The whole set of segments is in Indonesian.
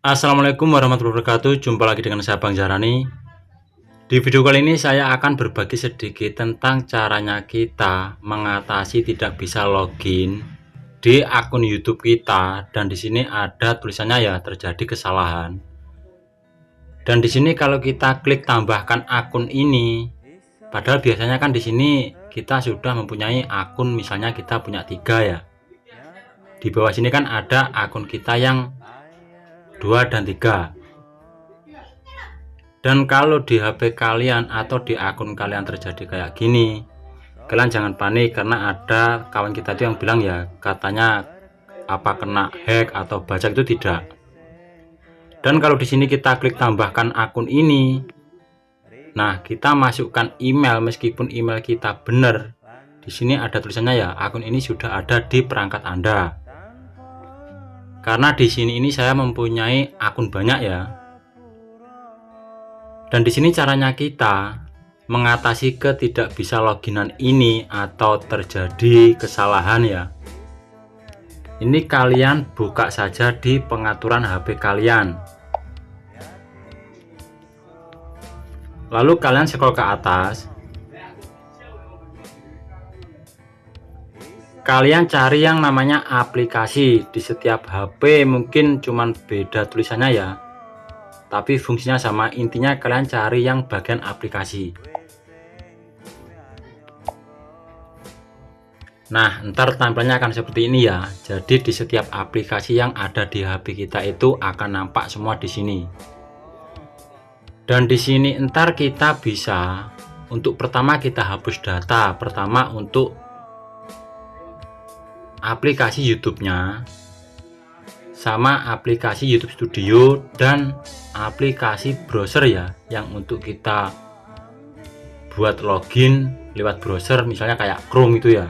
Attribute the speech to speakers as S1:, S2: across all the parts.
S1: Assalamualaikum warahmatullahi wabarakatuh. Jumpa lagi dengan saya Bang Jarani. Di video kali ini saya akan berbagi sedikit tentang caranya kita mengatasi tidak bisa login di akun YouTube kita, dan di sini ada tulisannya ya terjadi kesalahan. Dan di sini kalau kita klik tambahkan akun ini, padahal biasanya kan di sini kita sudah mempunyai akun, misalnya kita punya 3 ya. Di bawah sini kan ada akun kita yang 2 dan 3. Dan kalau di HP kalian atau di akun kalian terjadi kayak gini, kalian jangan panik, karena ada kawan kita itu yang bilang ya katanya apa kena hack atau bajak, itu tidak. Dan kalau di sini kita klik tambahkan akun ini, nah kita masukkan email, meskipun email kita benar, di sini ada tulisannya ya akun ini sudah ada di perangkat Anda. Karena di sini saya mempunyai akun banyak ya. Dan di sini caranya kita mengatasi ketidak bisa loginan ini atau terjadi kesalahan ya. Ini kalian buka saja di pengaturan HP kalian. Lalu kalian scroll ke atas. Kalian cari yang namanya aplikasi. Di setiap HP mungkin cuman beda tulisannya ya, tapi fungsinya sama. Intinya kalian cari yang bagian aplikasi. Nah, ntar tampilannya akan seperti ini ya. Jadi di setiap aplikasi yang ada di HP kita itu akan nampak semua di sini. Dan di sini ntar kita bisa, untuk pertama kita hapus data. Pertama untuk aplikasi YouTube-nya, sama aplikasi YouTube Studio, dan aplikasi browser ya, yang untuk kita buat login lewat browser, misalnya kayak Chrome itu ya.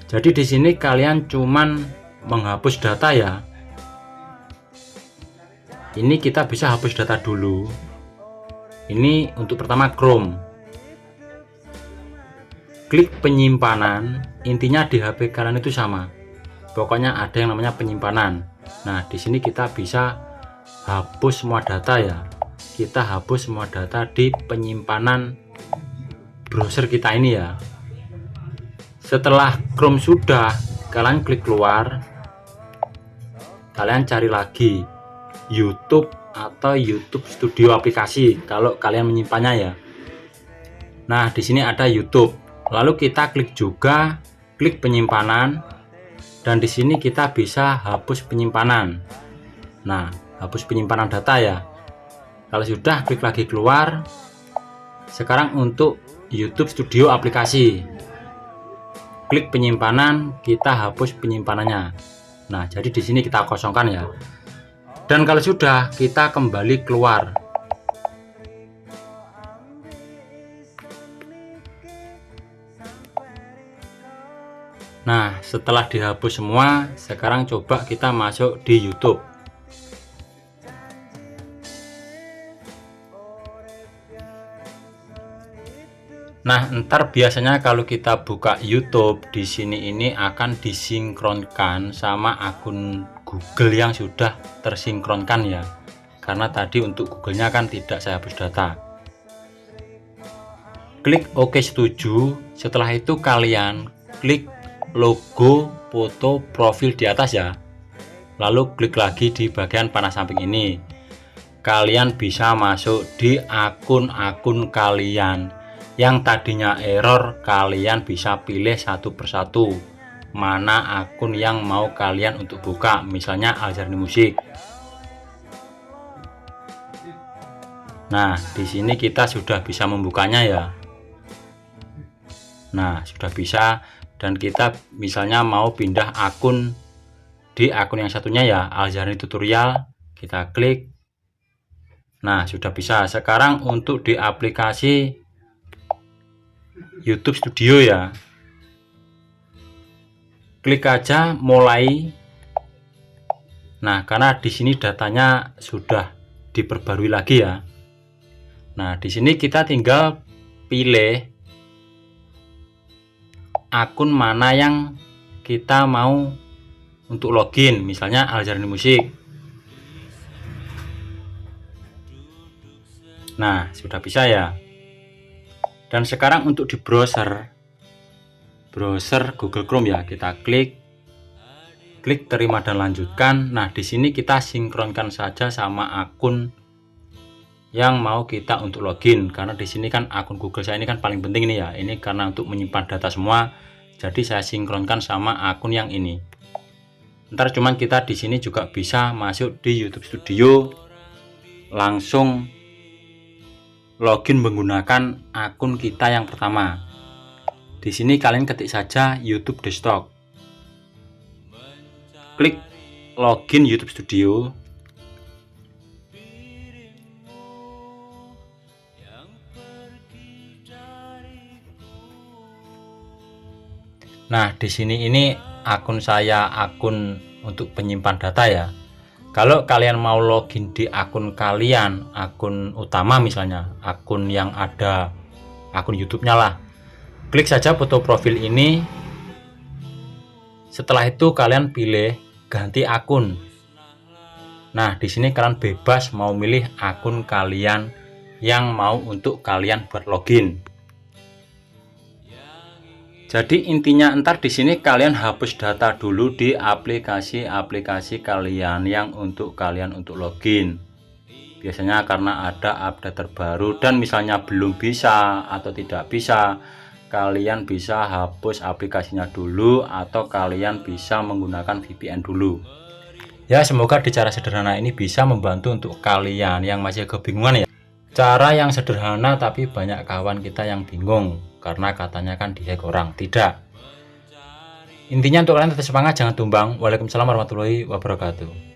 S1: Jadi di sini kalian cuman menghapus data ya. Ini kita bisa hapus data dulu. Ini untuk pertama Chrome. Klik penyimpanan. Intinya di HP kalian itu sama. Pokoknya ada yang namanya penyimpanan. Nah, di sini kita bisa hapus semua data ya. Kita hapus semua data di penyimpanan browser kita ini ya. Setelah Chrome sudah, kalian klik keluar. Kalian cari lagi YouTube atau YouTube Studio aplikasi kalau kalian menyimpannya ya. Nah, di sini ada YouTube. Lalu kita klik juga, klik penyimpanan, dan di sini kita bisa hapus penyimpanan. Nah, hapus penyimpanan data ya. Kalau sudah, klik lagi keluar. Sekarang untuk YouTube Studio aplikasi, klik penyimpanan, kita hapus penyimpanannya. Nah, jadi di sini kita kosongkan ya. Dan kalau sudah, kita kembali keluar. Nah, setelah dihapus semua, sekarang coba kita masuk di YouTube. Nah, ntar biasanya kalau kita buka YouTube di sini ini akan disinkronkan sama akun Google yang sudah tersinkronkan ya. Karena tadi untuk Google-nya kan tidak saya hapus data. Klik OK setuju. Setelah itu kalian klik logo foto profil di atas ya. Lalu klik lagi di bagian panah samping ini. Kalian bisa masuk di akun-akun kalian. Yang tadinya error, kalian bisa pilih satu persatu mana akun yang mau kalian untuk buka. Misalnya Al-Jarni Musik. Nah, di sini kita sudah bisa membukanya ya. Nah, sudah bisa. Dan kita misalnya mau pindah akun di akun yang satunya ya, Al-Jarni Tutorial, kita klik. Nah, sudah bisa. Sekarang untuk di aplikasi YouTube Studio ya, klik aja mulai. Nah, karena di sini datanya sudah diperbarui lagi ya. Nah, di sini kita tinggal pilih akun mana yang kita mau untuk login, misalnya Al-Jarni Musik. Nah, sudah bisa ya. Dan sekarang untuk di browser Google Chrome ya, kita klik terima dan lanjutkan. Nah, di sini kita sinkronkan saja sama akun yang mau kita untuk login, karena di sini kan akun Google saya ini kan paling penting nih ya. Ini karena untuk menyimpan data semua, jadi saya sinkronkan sama akun yang ini. Ntar cuman kita di sini juga bisa masuk di YouTube Studio, langsung login menggunakan akun kita yang pertama. Di sini kalian ketik saja YouTube Desktop. Klik login YouTube Studio. Nah, di sini ini akun saya, akun untuk penyimpan data ya. Kalau kalian mau login di akun kalian, akun utama misalnya, akun yang ada akun YouTube-nya lah, klik saja foto profil ini. Setelah itu kalian pilih ganti akun. Nah, di sini kalian bebas mau milih akun kalian yang mau untuk kalian buat login. Jadi intinya ntar di sini kalian hapus data dulu di aplikasi-aplikasi kalian yang untuk kalian untuk login. Biasanya karena ada update terbaru dan misalnya belum bisa atau tidak bisa, kalian bisa hapus aplikasinya dulu atau kalian bisa menggunakan VPN dulu. Ya, semoga di cara sederhana ini bisa membantu untuk kalian yang masih kebingungan ya. Cara yang sederhana tapi banyak kawan kita yang bingung karena katanya kan dihack orang. Tidak. Intinya untuk kalian tetap semangat, jangan tumbang. Waalaikumsalam warahmatullahi wabarakatuh.